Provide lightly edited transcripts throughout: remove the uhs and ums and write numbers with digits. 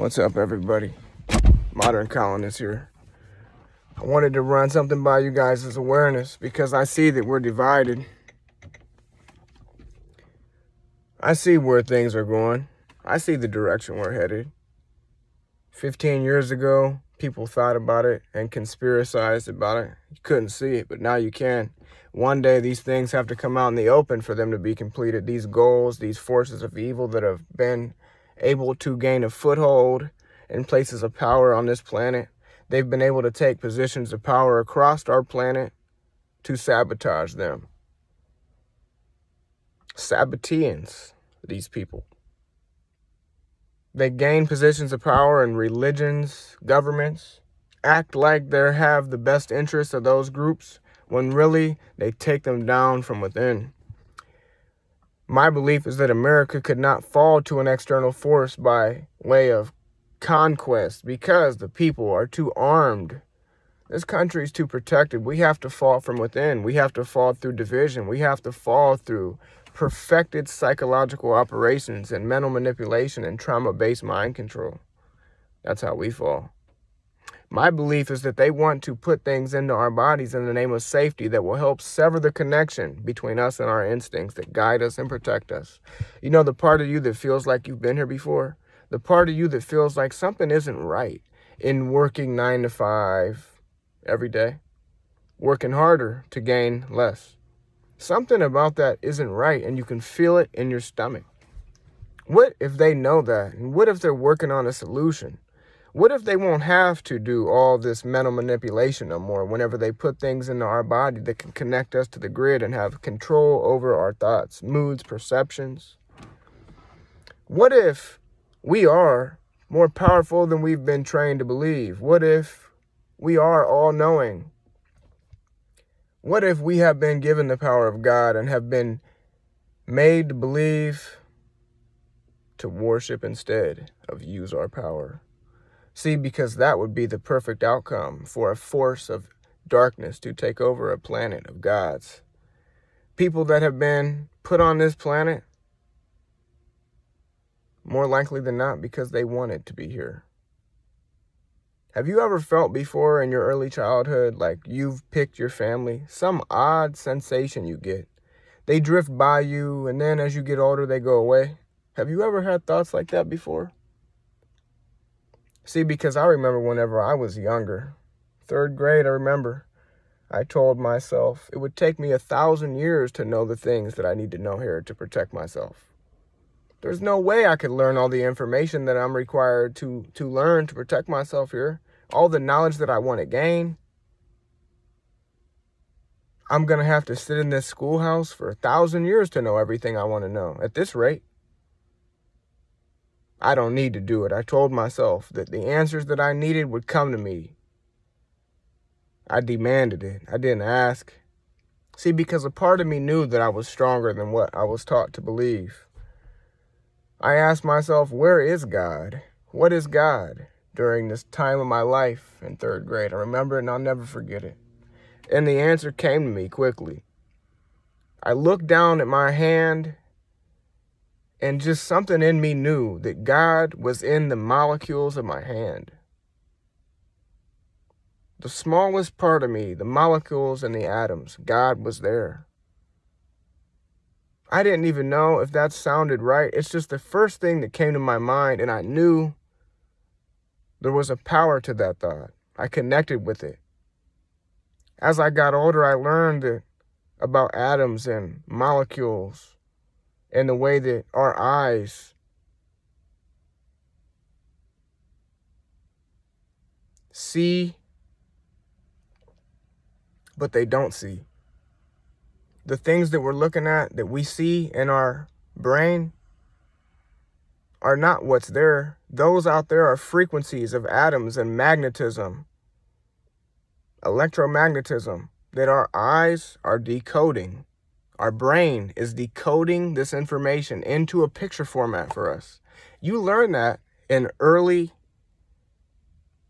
What's up, everybody? Modern Colonist here. I wanted to run something by you guys as awareness because I see that we're divided. I see where things are going. I see the direction we're headed. 15 years ago, people thought about it and conspiracized about it. You couldn't see it, but now you can. One day, these things have to come out in the open for them to be completed. These goals, these forces of evil that have been able to gain a foothold in places of power on this planet, they've been able to take positions of power across our planet to sabotage them. Sabbateans, these people. They gain positions of power in religions, governments, act like they have the best interests of those groups, when really they take them down from within. My belief is that America could not fall to an external force by way of conquest because the people are too armed. This country is too protected. We have to fall from within. We have to fall through division. We have to fall through perfected psychological operations and mental manipulation and trauma-based mind control. That's how we fall. My belief is that they want to put things into our bodies in the name of safety that will help sever the connection between us and our instincts that guide us and protect us. You know, the part of you that feels like you've been here before, the part of you that feels like something isn't right in working 9 to 5 every day, working harder to gain less. Something about that isn't right, and you can feel it in your stomach. What if they know that? And what if they're working on a solution? What if they won't have to do all this mental manipulation no more whenever they put things into our body that can connect us to the grid and have control over our thoughts, moods, perceptions? What if we are more powerful than we've been trained to believe? What if we are all-knowing? What if we have been given the power of God and have been made to believe to worship instead of use our power? See, because that would be the perfect outcome for a force of darkness to take over a planet of gods. People that have been put on this planet, more likely than not, because they wanted to be here. Have you ever felt before in your early childhood like you've picked your family? Some odd sensation you get. They drift by you, and then as you get older, they go away. Have you ever had thoughts like that before? See, because I remember whenever I was younger, 3rd grade, I remember, I told myself it would take me 1,000 years to know the things that I need to know here to protect myself. There's no way I could learn all the information that I'm required to learn to protect myself here. All the knowledge that I want to gain. I'm going to have to sit in this schoolhouse for 1,000 years to know everything I want to know. At this rate, I don't need to do it. I told myself that the answers that I needed would come to me. I demanded it. I didn't ask. See, because a part of me knew that I was stronger than what I was taught to believe. I asked myself, where is God? What is God? During this time of my life in 3rd grade. I remember it and I'll never forget it. And the answer came to me quickly. I looked down at my hand and just something in me knew that God was in the molecules of my hand. The smallest part of me, the molecules and the atoms, God was there. I didn't even know if that sounded right. It's just the first thing that came to my mind, and I knew there was a power to that thought. I connected with it. As I got older, I learned about atoms and molecules and the way that our eyes see, but they don't see. The things that we're looking at, that we see in our brain, are not what's there. Those out there are frequencies of atoms and magnetism, electromagnetism, that our eyes are decoding. Our brain is decoding this information into a picture format for us. You learn that in early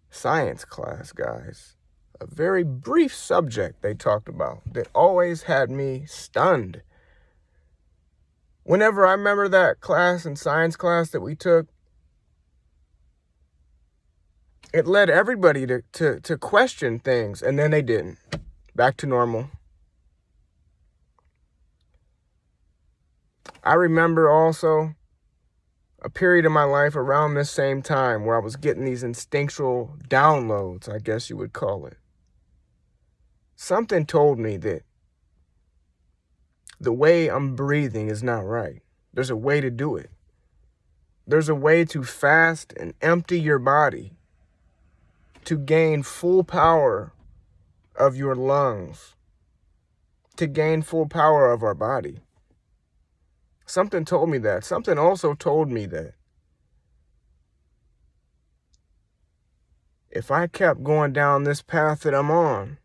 science class, guys. A very brief subject they talked about that always had me stunned. Whenever I remember that class in science class that we took, It led everybody to question things, and then they didn't. Back to normal. I remember also a period in my life around this same time where I was getting these instinctual downloads, I guess you would call it. Something told me that the way I'm breathing is not right. There's a way to do it. There's a way to fast and empty your body to gain full power of your lungs, to gain full power of our body. Something told me that. Something also told me that if I kept going down this path that I'm on,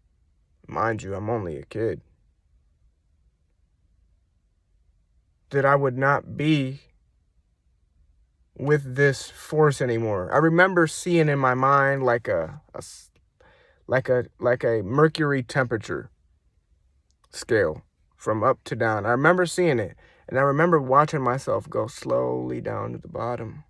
mind you, I'm only a kid, that I would not be with this force anymore. I remember seeing in my mind like a mercury temperature scale from up to down. I remember seeing it, and I remember watching myself go slowly down to the bottom.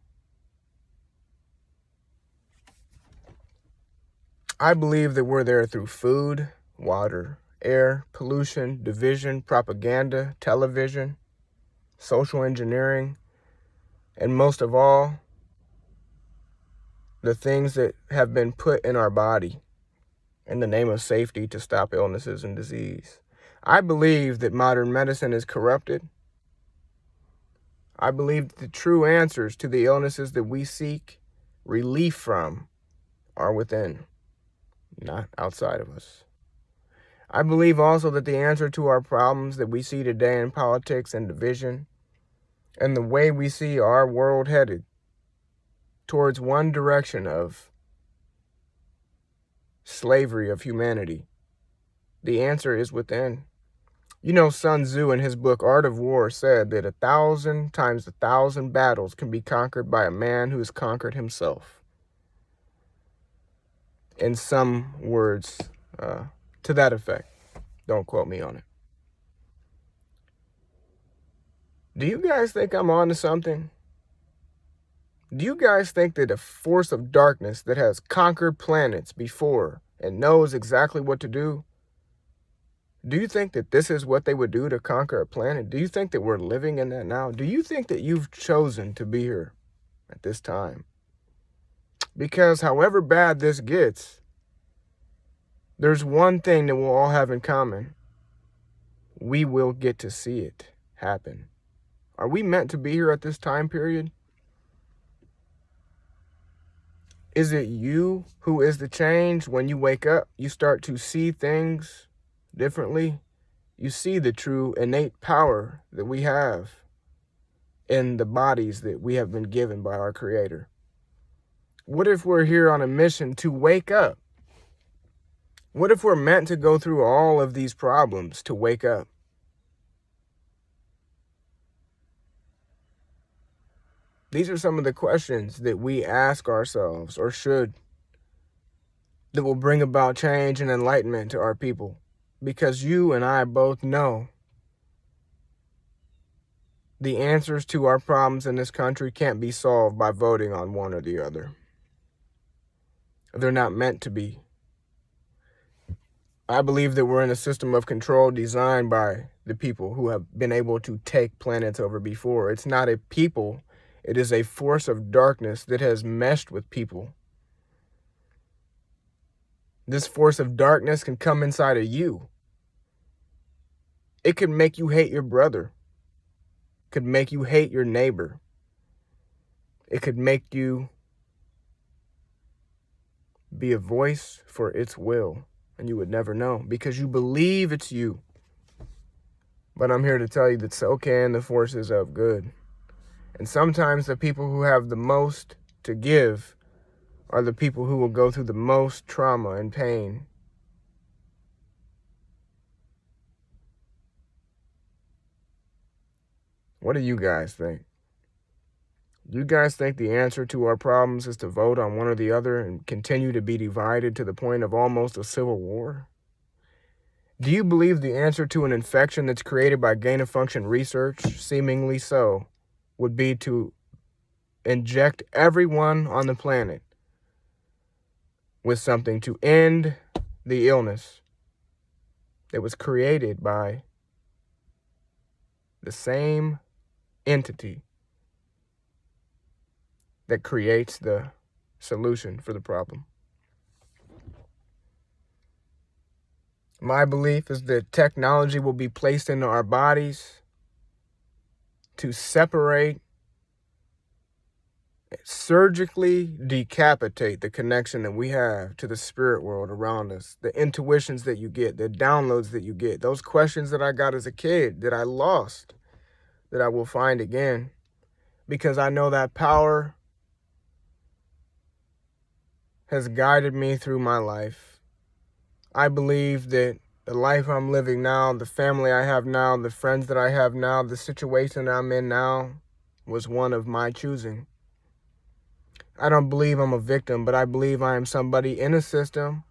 I believe that we're there through food, water, air, pollution, division, propaganda, television, social engineering, and most of all, the things that have been put in our body in the name of safety to stop illnesses and disease. I believe that modern medicine is corrupted. I believe that the true answers to the illnesses that we seek relief from are within, not outside of us. I believe also that the answer to our problems that we see today in politics and division, and the way we see our world headed towards one direction of slavery of humanity, the answer is within. You know, Sun Tzu in his book Art of War said that 1,000 times 1,000 battles can be conquered by a man who has conquered himself. In some words, to that effect. Don't quote me on it. Do you guys think I'm on to something? Do you guys think that a force of darkness that has conquered planets before and knows exactly what to do, do you think that this is what they would do to conquer a planet? Do you think that we're living in that now? Do you think that you've chosen to be here at this time? Because however bad this gets, there's one thing that we'll all have in common. We will get to see it happen. Are we meant to be here at this time period? Is it you who is the change? When you wake up, you start to see things differently. You see the true innate power that we have in the bodies that we have been given by our Creator. What if we're here on a mission to wake up? What if we're meant to go through all of these problems to wake up? These are some of the questions that we ask ourselves, or should, that will bring about change and enlightenment to our people. Because you and I both know the answers to our problems in this country can't be solved by voting on one or the other. They're not meant to be. I believe that we're in a system of control designed by the people who have been able to take planets over before. It's not a people. It is a force of darkness that has meshed with people. This force of darkness can come inside of you. It could make you hate your brother. It could make you hate your neighbor. It could make you be a voice for its will, and you would never know because you believe it's you. But I'm here to tell you that so can the forces of good. And sometimes the people who have the most to give are the people who will go through the most trauma and pain. What do you guys think? Do you guys think the answer to our problems is to vote on one or the other and continue to be divided to the point of almost a civil war? Do you believe the answer to an infection that's created by gain-of-function research, seemingly so, would be to inject everyone on the planet with something to end the illness that was created by the same entity that creates the solution for the problem. My belief is that technology will be placed into our bodies to separate, surgically decapitate the connection that we have to the spirit world around us, the intuitions that you get, the downloads that you get, those questions that I got as a kid that I lost, that I will find again, because I know that power has guided me through my life. I believe that the life I'm living now, the family I have now, the friends that I have now, the situation I'm in now was one of my choosing. I don't believe I'm a victim, but I believe I am somebody in a system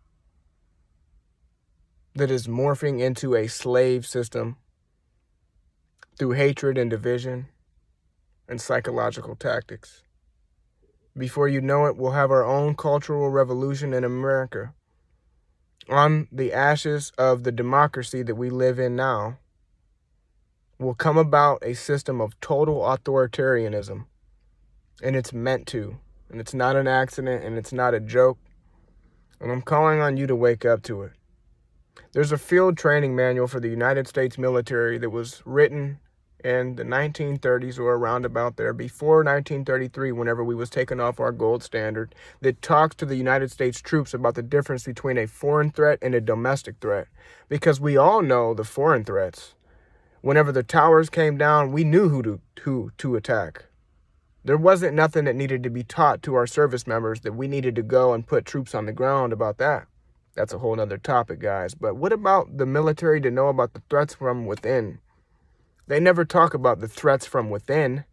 that is morphing into a slave system through hatred and division and psychological tactics. Before you know it, we'll have our own cultural revolution in America. On the ashes of the democracy that we live in now, will come about a system of total authoritarianism. And it's meant to. And it's not an accident, and it's not a joke. And I'm calling on you to wake up to it. There's a field training manual for the United States military that was written in the 1930s or around about there, before 1933, whenever we was taken off our gold standard, that talks to the United States troops about the difference between a foreign threat and a domestic threat. Because we all know the foreign threats. Whenever the towers came down, we knew who to attack. There wasn't nothing that needed to be taught to our service members that we needed to go and put troops on the ground about that. That's a whole nother topic, guys. But what about the military to know about the threats from within? They never talk about the threats from within.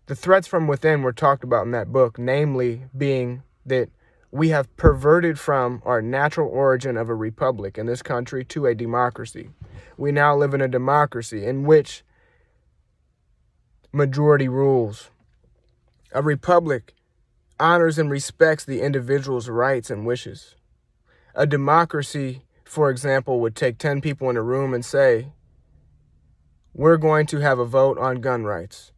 The threats from within were talked about in that book, namely being that we have perverted from our natural origin of a republic in this country to a democracy. We now live in a democracy in which majority rules. A republic honors and respects the individual's rights and wishes. A democracy, for example, would take 10 people in a room and say, we're going to have a vote on gun rights.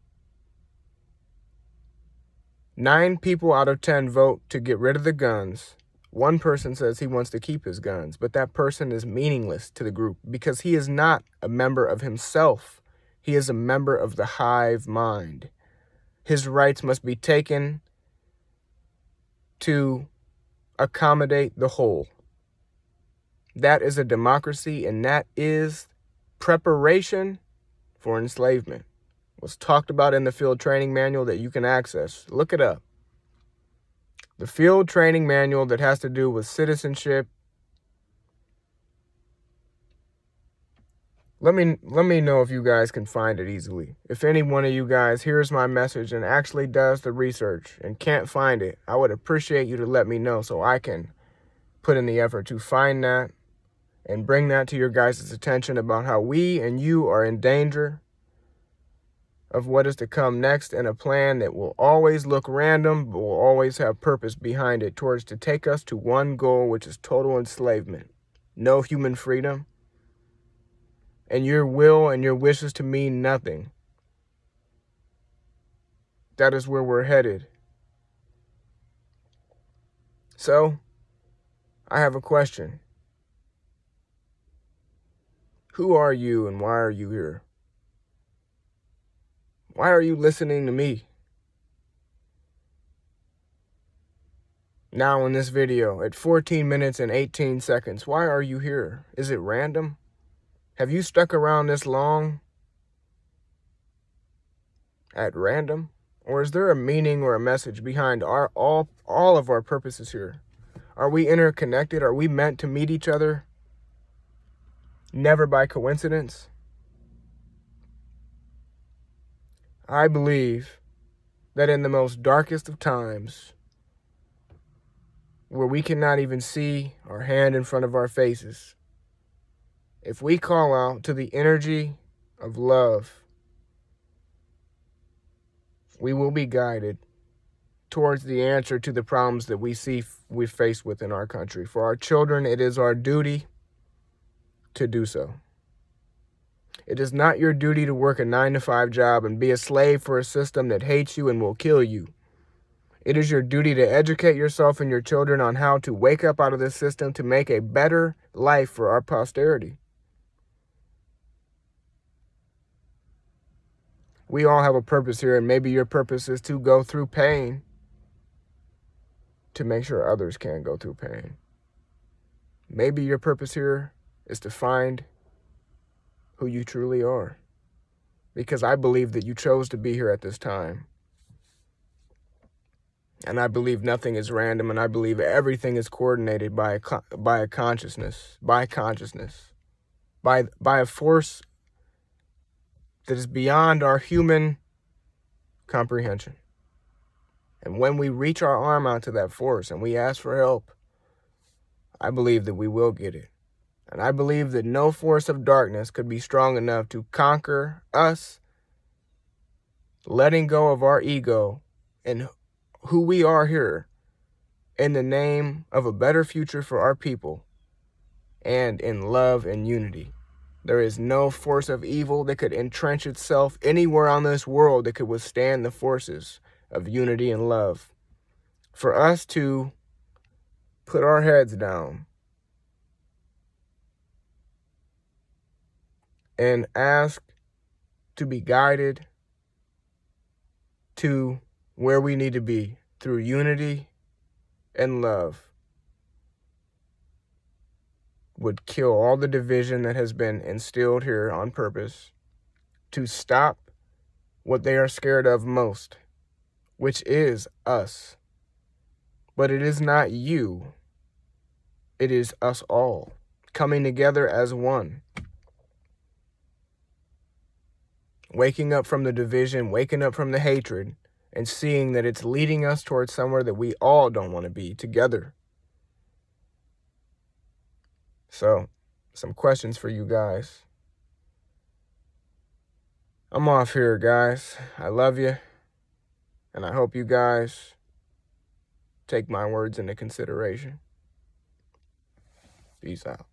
9 people out of 10 vote to get rid of the guns. One person says he wants to keep his guns, but that person is meaningless to the group because he is not a member of himself. He is a member of the hive mind. His rights must be taken to accommodate the whole. That is a democracy, and that is preparation for enslavement. It was talked about in the field training manual that you can access. Look it up. The field training manual that has to do with citizenship. Let me know if you guys can find it easily. If any one of you guys hears my message and actually does the research and can't find it, I would appreciate you to let me know so I can put in the effort to find that and bring that to your guys' attention about how we and you are in danger of what is to come next, in a plan that will always look random but will always have purpose behind it towards to take us to one goal, which is total enslavement. No human freedom. And your will and your wishes to mean nothing. That is where we're headed. So, I have a question. Who are you and why are you here? Why are you listening to me? Now in this video, at 14 minutes and 18 seconds, why are you here? Is it random? Have you stuck around this long at random? Or is there a meaning or a message behind all of our purposes here? Are we interconnected? Are we meant to meet each other? Never by coincidence? I believe that in the most darkest of times, where we cannot even see our hand in front of our faces, if we call out to the energy of love, we will be guided towards the answer to the problems that we face within our country. For our children, it is our duty to do so. It is not your duty to work a 9-to-5 job and be a slave for a system that hates you and will kill you. It is your duty to educate yourself and your children on how to wake up out of this system to make a better life for our posterity. We all have a purpose here, and maybe your purpose is to go through pain to make sure others can't go through pain. Maybe your purpose here is to find who you truly are, because I believe that you chose to be here at this time. And I believe nothing is random, and I believe everything is coordinated by a consciousness, by a force that is beyond our human comprehension. And when we reach our arm out to that force and we ask for help, I believe that we will get it. And I believe that no force of darkness could be strong enough to conquer us, letting go of our ego and who we are here in the name of a better future for our people and in love and unity. There is no force of evil that could entrench itself anywhere on this world that could withstand the forces of unity and love. For us to put our heads down and ask to be guided to where we need to be through unity and love would kill all the division that has been instilled here on purpose to stop what they are scared of most, which is us. But it is not you. It is us all coming together as one. Waking up from the division, waking up from the hatred, and seeing that it's leading us towards somewhere that we all don't want to be together. So, some questions for you guys. I'm off here, guys. I love you, and I hope you guys take my words into consideration. Peace out.